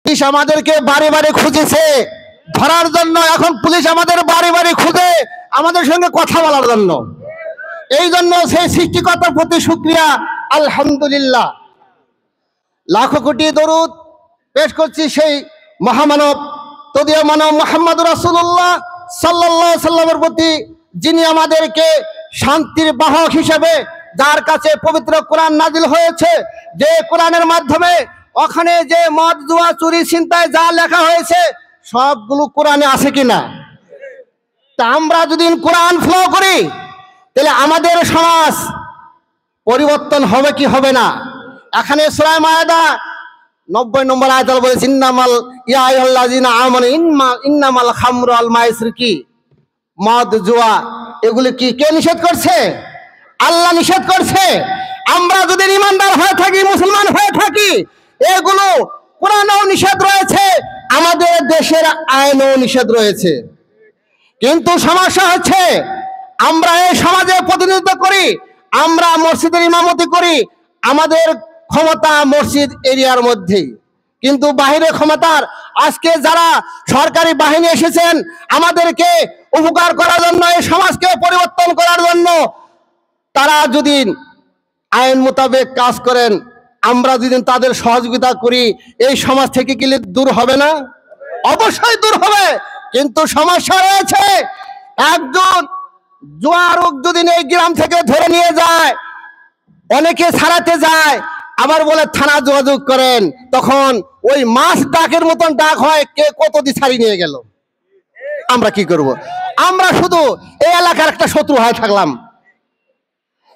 Police আমাদেরকে বাড়ি বাড়ি খুঁজেছে ধরার জন্য, এখন পুলিশ আমাদের বাড়ি বাড়ি খুঁজে আমাদের সঙ্গে কথা বলার জন্য। এই জন্য সেই সৃষ্টিকর্তার প্রতি শুকরিয়া, আলহামদুলিল্লাহ। লাখো কোটি দরুদ পেশ করছি সেই মহামানব তদীয় মানব মুহাম্মদুর রাসূলুল্লাহ সাল্লাল্লাহু আলাইহি সাল্লামের প্রতি, যিনি আমাদেরকে শান্তির বাহক হিসেবে, যার কাছে পবিত্র কোরআন নাজিল হয়েছে, যে কোরআনের মাধ্যমে ওখানে যে মদ জুয়া চুরি ছিনতাই যা লেখা হয়েছে সবগুলো কোরআনে আছে কিনা। তা আমরা যদি কোরআন ফলো করি তাহলে আমাদের সমাজ পরিবর্তন হবে কি হবে না। এখানে সূরা মায়েদা 90 নম্বর আয়াত বলেছে, ইন্নামাল ইয়া আইয়ুহাল্লাযিনা আমানু ইন্নামাল খামরু ওয়াল মাইসির, কি মদ জুয়া এগুলি কি কে নিষেধ করছে? আল্লাহ নিষেধ করছে। আমরা যদি ঈমানদার হয়ে থাকি, মুসলমান হয়ে থাকি, এগুলো কোরআনেও নিষেধ রয়েছে, আমাদের দেশের আইনেও নিষেধ রয়েছে। কিন্তু সমস্যা হচ্ছে আমরা এই সমাজে প্রতিনিধিত্ব করি, আমরা মসজিদের ইমামতি করি, আমাদের ক্ষমতা মসজিদ এরিয়ার মধ্যেই, কিন্তু বাহিরে ক্ষমতার আজকে যারা সরকারি বাহিনী এসেছেন আমাদেরকে উপকার করার জন্য, এই সমাজকে পরিবর্তন করার জন্য, তারা যদি আইন মোতাবেক কাজ করেন, আমরা যদি তাদের সহযোগিতা করি, এই সমাজ থেকে কি দূর হবে না? অবশ্যই দূর হবে। কিন্তু সমস্যা রয়েছে, একজন জুয়ারুক যদি এই গ্রাম থেকে ধরে নিয়ে যায়, অনেকে ছাড়াতে যায়, আবার বলে থানা যোগাযোগ করেন, তখন ওই মাছ ডাকের মতন ডাক হয়, কে কত দিয়ে ছাড়িয়ে নিয়ে গেল। আমরা কি করব? আমরা শুধু এই এলাকার একটা শত্রু হয়ে থাকলাম।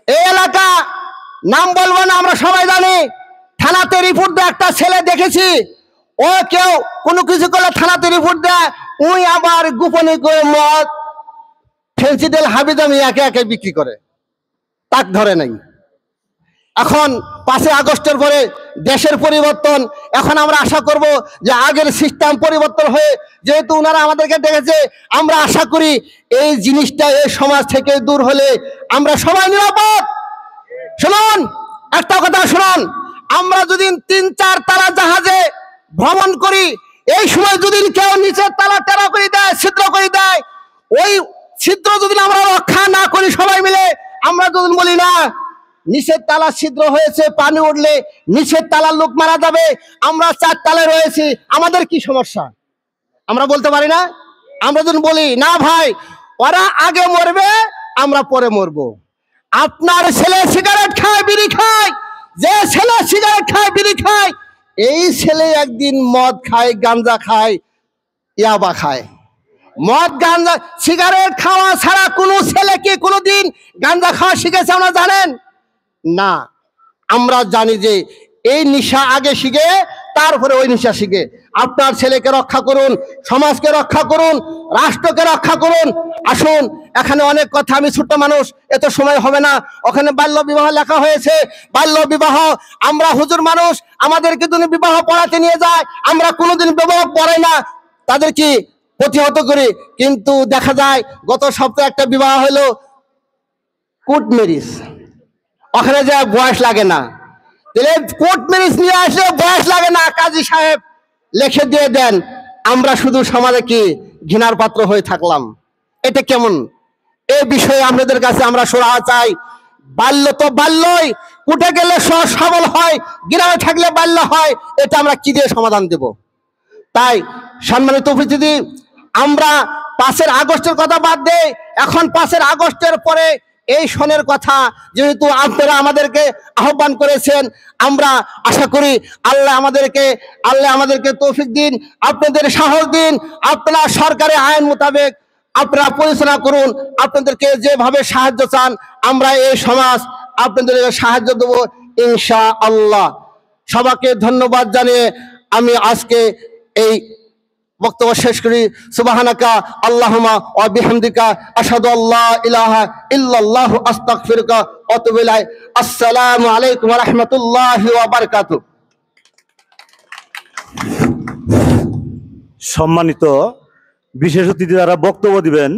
এই এলাকা নাম বলবো না, আমরা সবাই জানি। থানাতে রিপোর্ট দেয়, একটা ছেলে দেখেছি, ও কেউ কোনো কিছু করলে থানাতে রিপোর্ট দেয়, ওই আবার গোপনে করে মদ ফেন্সিডেল হাবিজামি একে একে বিক্রি করে, তাক ধরে নাই। এখন 5 আগস্টের পরে দেশের পরিবর্তন, এখন আমরা আশা করব যে আগের সিস্টেম পরিবর্তন হয়ে, যেহেতু ওনারা আমাদেরকে দেখেছে, আমরা আশা করি এই জিনিসটা এই সমাজ থেকে দূর হলে আমরা সবাই নিরাপদ। শুনুন, একটা কথা শুনুন, আমরা যদি 3-4 তারা জাহাজে ভ্রমণ করি, এই সময় যদি কেউ নিচের তালা টেরা করে দেয়, ছিদ্র করে দেয়, ওই ছিদ্র যদি আমরা রক্ষা না করি সবাই মিলে, আমরা যদি বলি না নিচের তালা ছিদ্র হয়েছে, পানি উঠলে নিচের তালার লোক মারা যাবে, আমরা 4 তালায় রয়েছি, আমাদের কি সমস্যা? আমরা বলতে পারি না? আমরা যদি বলি না ভাই, ওরা আগে মরবে, আমরা পরে মরবো। আপনার ছেলে সিগারেট খায়, বিড়ি খায়, যে ছেলে সিগারেট খায়, বিড়ি খায়, এই ছেলে একদিন মদ খায়, গাঁজা খায়, ইয়াবা খায়। মদ গাঁজা সিগারেট খাওয়া ছাড়া কোনো ছেলে কি কোনোদিন গাঁজা খাওয়া শিখেছে আমরা জানেন না। আমরা জানি যে এই নেশা আগে শিখে, তারপরে ওই নেশা শিখে। আপনার ছেলেকে রক্ষা করুন, সমাজকে রক্ষা করুন, রাষ্ট্রকে রক্ষা করুন। আসুন, এখানে অনেক কথা, আমি ছোট্ট মানুষ, এত সময় হবে না। ওখানে বাল্য বিবাহ লেখা হয়েছে, বাল্য বিবাহ, আমরা হুজুর মানুষ, আমাদেরকে যদি বিবাহ পড়াতে নিয়ে যায়, আমরা কোনোদিন বিবাহ পড়াই না, তাদেরকে প্রতিহত করি। কিন্তু দেখা যায় গত সপ্তাহে একটা বিবাহ হলো কোর্ট ম্যারেজ, ওখানে যায় বয়স লাগে না, তাহলে কোর্ট ম্যারেজ নিয়ে আসলে বয়স লাগে না, কাজী সাহেব লিখে দিয়ে দেন। আমরা শুধু সমাজে কি ঘৃণার পাত্র হয়ে থাকলাম, এটা কেমন? এই বিষয়ে আপনাদের কাছে আমরা সুরাহা চাই। বাল্য তো বাল্যই, উঠে গেলে সবল হয়, গ্রামে থাকলে বাল্য হয়, এটা আমরা কি দিয়ে সমাধান দেব? তাই সম্মানিত উপস্থিতি, আমরা 5 আগস্টের কথা বাদ দেই, এখন 5 আগস্টের পরে এই সনের কথা যেহেতু আপনারা আমাদেরকে আহ্বান করেছেন, আমরা আশা করি আল্লাহ আমাদেরকে তৌফিক দিন, আপনাদের সাহস দিন, আপনারা সরকারি আইন মোতাবেক আপনারা পরিচালনা করুন। আপনাদেরকে যেভাবে সাহায্য চান, আমরা এই সমাজ আপনাদের সাহায্য দেব ইনশাআল্লাহ। সবাইকে ধন্যবাদ জানিয়ে আমি আজকে এই বক্তব্য শেষ করি। সুবহানাকা আল্লাহুম্মা ওয়া বিহামদিকা আশহাদু আল্লা ইলাহা ইল্লাল্লাহু আস্তাগফিরুকা ওয়া আতুবু ইলাইক। আসসালামু আলাইকুম ওয়া রাহমাতুল্লাহি ওয়া বারাকাতুহু। সম্মানিত বিশেষ অতিথি যারা বক্তব্য দিবেন,